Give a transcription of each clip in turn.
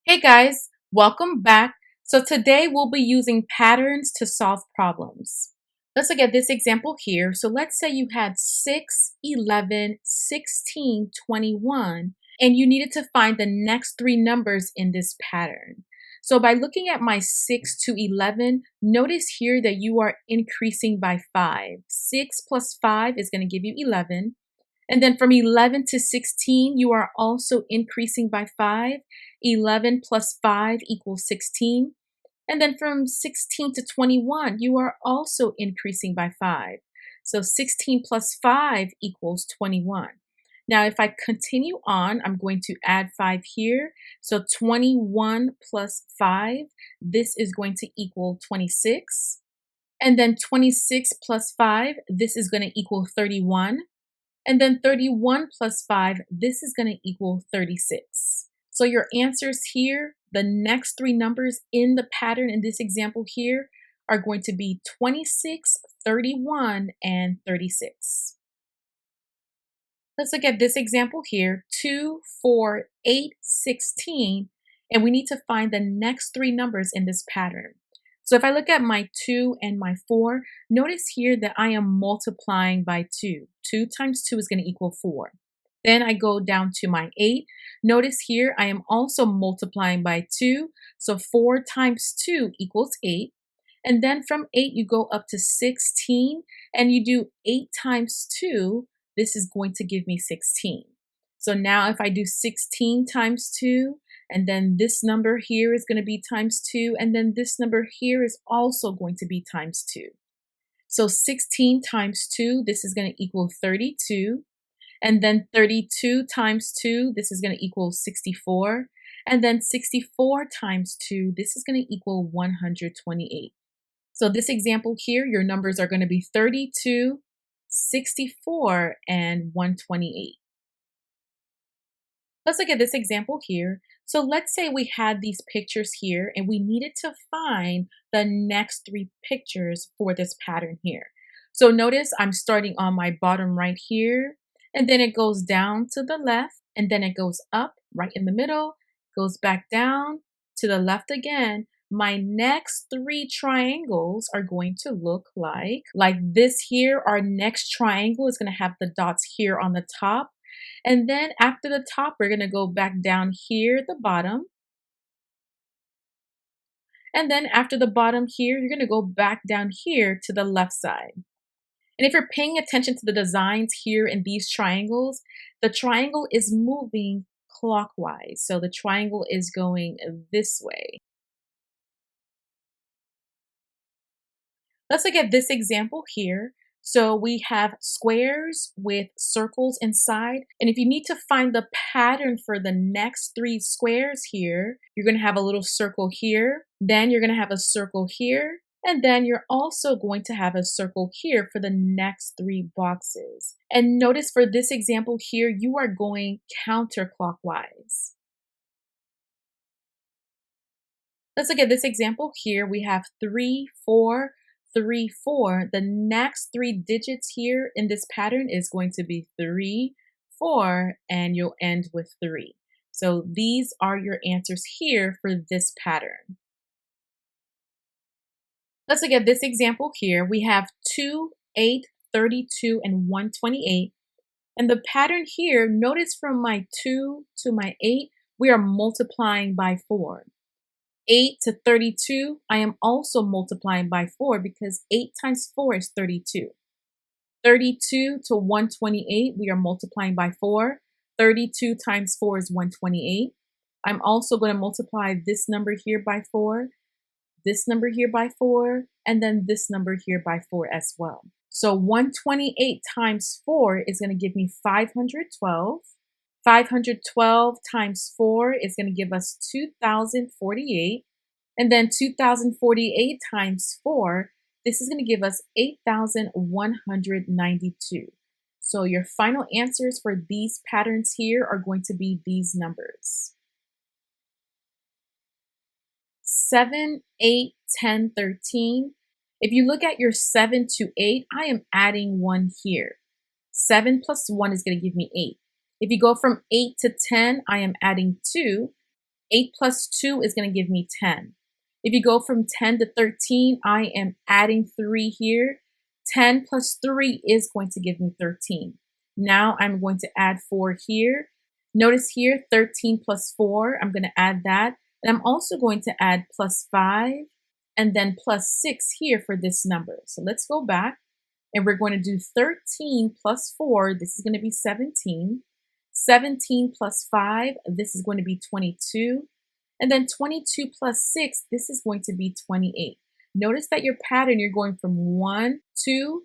Hey guys, welcome back. So today we'll be using patterns to solve problems. Let's look at this example here. So let's say you had 6, 11, 16, 21, and you needed to find the next three numbers in this pattern. So by looking at my 6 to 11, notice here that you are increasing by 5. 6 plus 5 is going to give you 11. And then from 11 to 16, you are also increasing by 5. 11 plus 5 equals 16. And then from 16 to 21, you are also increasing by 5. So 16 plus 5 equals 21. Now, if I continue on, I'm going to add 5 here. So 21 plus 5, this is going to equal 26. And then 26 plus 5, this is going to equal 31. And then 31 plus 5, this is going to equal 36. So your answers here, the next three numbers in the pattern in this example here, are going to be 26, 31, and 36. Let's look at this example here, 2, 4, 8, 16, and we need to find the next three numbers in this pattern. So if I look at my 2 and my 4, notice here that I am multiplying by 2. 2 times 2 is going to equal 4. Then I go down to my 8. Notice here I am also multiplying by 2. So 4 times 2 equals 8. And then from 8 you go up to 16 and you do 8 times 2. This is going to give me 16. So now if I do 16 times 2, and then this number here is going to be times 2, and then this number here is also going to be times 2. So 16 times 2, this is going to equal 32. And then 32 times 2, this is going to equal 64. And then 64 times 2, this is going to equal 128. So this example here, your numbers are going to be 32, 64, and 128. Let's look at this example here. So let's say we had these pictures here and we needed to find the next three pictures for this pattern here. So notice I'm starting on my bottom right here, and then it goes down to the left, and then it goes up right in the middle, goes back down to the left again. My next three triangles are going to look like this here. Our next triangle is going to have the dots here on the top. And then after the top, we're going to go back down here at the bottom. And then after the bottom here, you're going to go back down here to the left side. And if you're paying attention to the designs here in these triangles, the triangle is moving clockwise. So the triangle is going this way. Let's look at this example here. So we have squares with circles inside. And if you need to find the pattern for the next three squares here, you're going to have a little circle here. Then you're going to have a circle here. And then you're also going to have a circle here for the next three boxes. And notice for this example here, you are going counterclockwise. Let's look at this example here. We have 3, 4, 3, 4. The next three digits here in this pattern is going to be 3, 4, and you'll end with 3. So these are your answers here for this pattern. Let's look at this example here. We have 2, 8, 32, and 128. And the pattern here, notice from my 2 to my 8, we are multiplying by 4. 8 to 32, I am also multiplying by 4 because 8 times 4 is 32. 32 to 128, we are multiplying by 4. 32 times 4 is 128. I'm also going to multiply this number here by 4, this number here by 4, and then this number here by 4 as well. So 128 times 4 is going to give me 512. 512 times 4 is going to give us 2,048. And then 2,048 times 4, this is going to give us 8,192. So your final answers for these patterns here are going to be these numbers. 7, 8, 10, 13. If you look at your 7 to 8, I am adding 1 here. 7 plus 1 is going to give me 8. If you go from 8 to 10, I am adding 2. 8 plus 2 is going to give me 10. If you go from 10 to 13, I am adding 3 here. 10 plus 3 is going to give me 13. Now I'm going to add 4 here. Notice here, 13 plus 4, I'm going to add that. And I'm also going to add plus 5 and then plus 6 here for this number. So let's go back and we're going to do 13 plus 4. This is going to be 17. 17 plus 5, this is going to be 22. And then 22 plus 6, this is going to be 28. Notice that your pattern, you're going from 1, 2,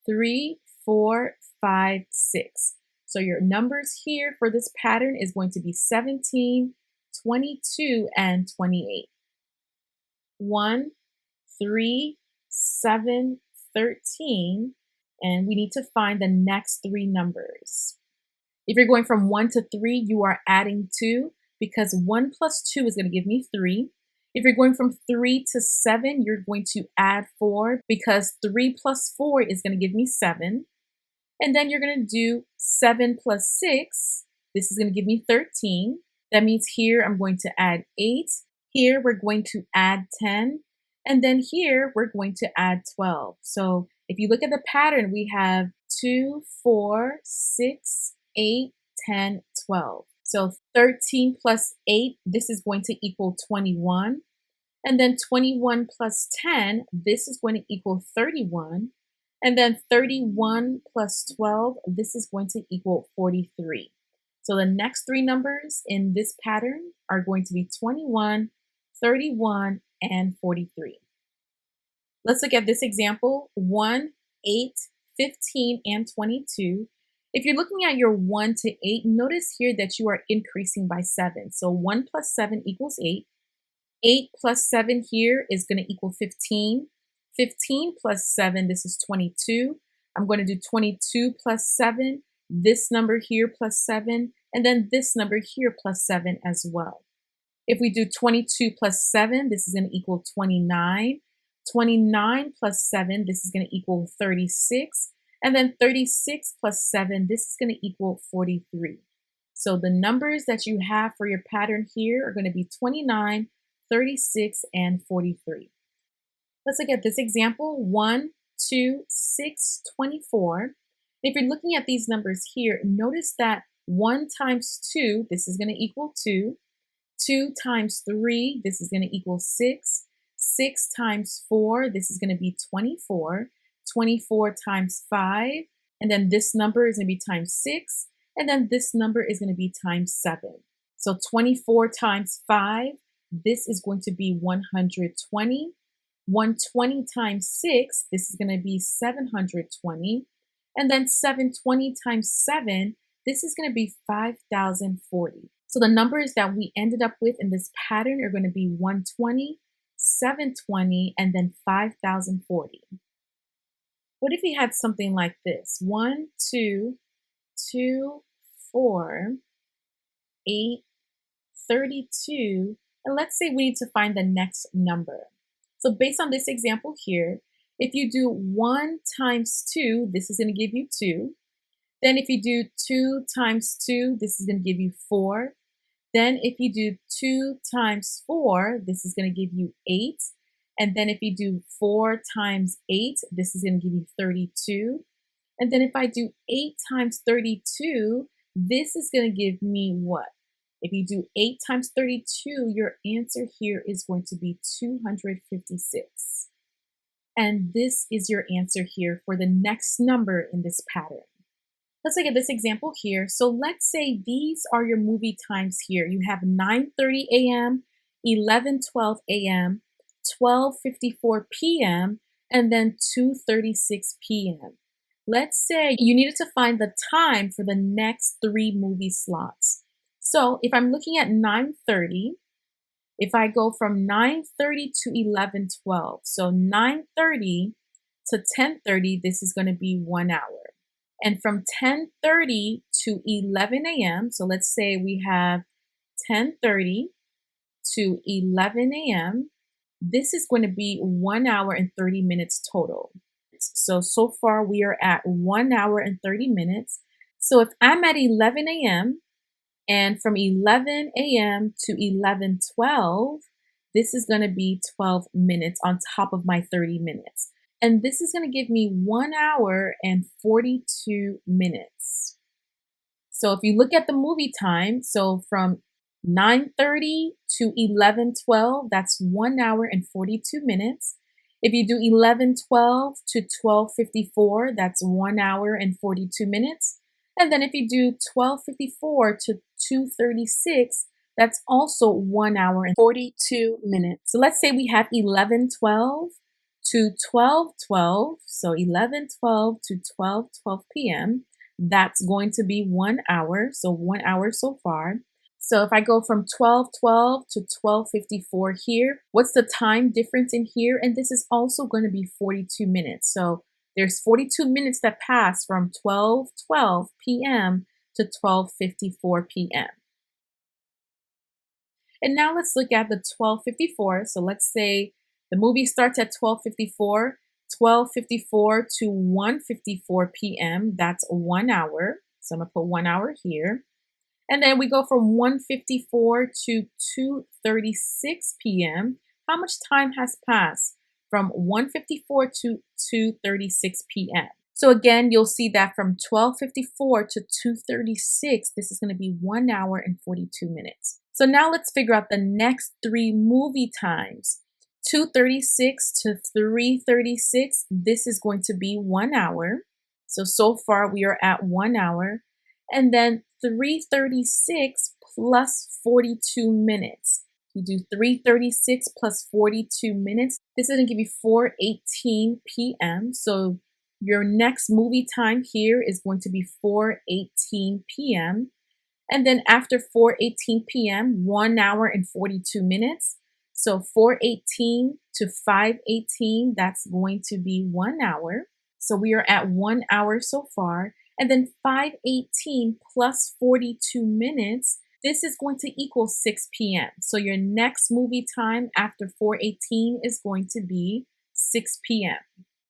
3, 4, 5, 6. So your numbers here for this pattern is going to be 17, 22, and 28. 1, 3, 7, 13, and we need to find the next 3 numbers. If you're going from 1 to 3, you are adding 2 because 1 plus 2 is going to give me 3. If you're going from 3 to 7, you're going to add 4 because 3 plus 4 is going to give me 7. And then you're going to do 7 plus 6. This is going to give me 13. That means here I'm going to add 8. Here we're going to add 10. And then here we're going to add 12. So if you look at the pattern, we have 2, 4, 6, 8, 10, 12. So 13 plus 8, this is going to equal 21. And then 21 plus 10, this is going to equal 31. And then 31 plus 12, this is going to equal 43. So the next 3 numbers in this pattern are going to be 21, 31, and 43. Let's look at this example, 1, 8, 15, and 22. If you're looking at your 1 to 8, notice here that you are increasing by 7. So 1 plus 7 equals 8. 8 plus 7 here is going to equal 15. 15 plus 7, this is 22. I'm going to do 22 plus 7, this number here plus 7, and then this number here plus 7 as well. If we do 22 plus 7, this is going to equal 29. 29 plus 7, this is going to equal 36. And then 36 plus 7, this is going to equal 43. So the numbers that you have for your pattern here are going to be 29, 36, and 43. Let's look at this example, 1, 2, 6, 24. If you're looking at these numbers here, notice that 1 times 2, this is going to equal 2. 2 times 3, this is going to equal 6. 6 times 4, this is going to be 24. 24 times 5, and then this number is going to be times 6, and then this number is going to be times 7. So 24 times 5, this is going to be 120. 120 times 6, this is going to be 720. And then 720 times 7, this is going to be 5,040. So the numbers that we ended up with in this pattern are going to be 120, 720, and then 5,040. What if we had something like this? 1, 2, 2, 4, 8, 32, and let's say we need to find the next number. So based on this example here, if you do 1 times 2, this is going to give you 2. Then if you do 2 times 2, this is going to give you 4. Then if you do 2 times 4, this is going to give you 8. And then if you do 4 times 8, this is going to give you 32. And then if I do 8 times 32, this is going to give me what? If you do 8 times 32, your answer here is going to be 256. And this is your answer here for the next number in this pattern. Let's look at this example here. So let's say these are your movie times here. You have 9:30 a.m., 11:12 a.m., 12:54 p.m., and then 2:36 p.m. Let's say you needed to find the time for the next 3 movie slots. So if I'm looking at 9:30, if I go from 9:30 to 11:12, so 9:30 to 10:30, this is going to be 1 hour. And from 10:30 to 11 a.m., so let's say we have 10:30 to 11 a.m., this is going to be 1 hour and 30 minutes total. So far we are at 1 hour and 30 minutes. So if I'm at 11 a.m. And from 11 a.m. to 11:12, this is going to be 12 minutes on top of my 30 minutes. And this is going to give me 1 hour and 42 minutes. So if you look at the movie time, so from 9:30 to 11:12, that's 1 hour and 42 minutes. If you do 11:12 to 12:54, that's 1 hour and 42 minutes. And then if you do 12:54 to 2:36, that's also 1 hour and 42 minutes. So let's say we have 11:12 to 12:12, so 11:12 to 12:12 p.m. That's going to be 1 hour, so 1 hour so far. So if I go from 12:12 to 12:54 here, what's the time difference in here? And this is also going to be 42 minutes. So there's 42 minutes that pass from 12:12 p.m. to 12:54 p.m. And now let's look at the 12:54. So let's say the movie starts at 12:54, 12:54 to 1:54 p.m. That's 1 hour. So I'm going to put 1 hour here. And then we go from 1:54 to 2:36 p.m. How much time has passed from 1:54 to 2:36 p.m.? So again, you'll see that from 12:54 to 2:36, this is going to be 1 hour and 42 minutes. So now let's figure out the next three movie times. 2:36 to 3:36, this is going to be 1 hour. So far we are at 1 hour. And then 3:36 plus 42 minutes. You do 3:36 plus 42 minutes. This is going to give you 4:18 p.m. So your next movie time here is going to be 4:18 p.m. And then after 4:18 p.m., 1 hour and 42 minutes. So 4:18 to 5:18, that's going to be 1 hour. So we are at 1 hour so far. And then 5:18 plus 42 minutes, this is going to equal 6 p.m. So your next movie time after 4:18 is going to be 6 p.m.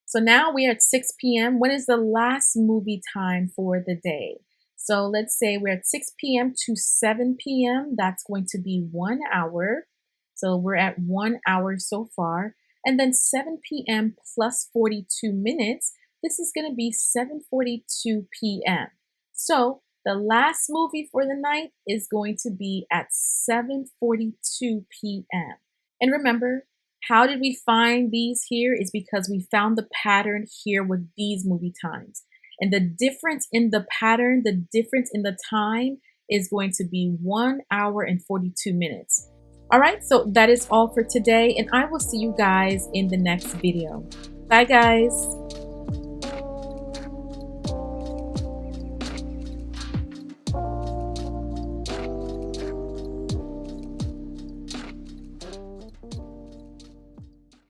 So now we are at 6 p.m. When is the last movie time for the day? So let's say we're at 6 p.m. to 7 p.m. That's going to be 1 hour. So we're at 1 hour so far. And then 7 p.m. plus 42 minutes, this is going to be 7:42 p.m. So the last movie for the night is going to be at 7:42 p.m. And remember, how did we find these here? Is because we found the pattern here with these movie times. And the difference in the pattern, the difference in the time is going to be 1 hour and 42 minutes. All right, so that is all for today, and I will see you guys in the next video. Bye, guys.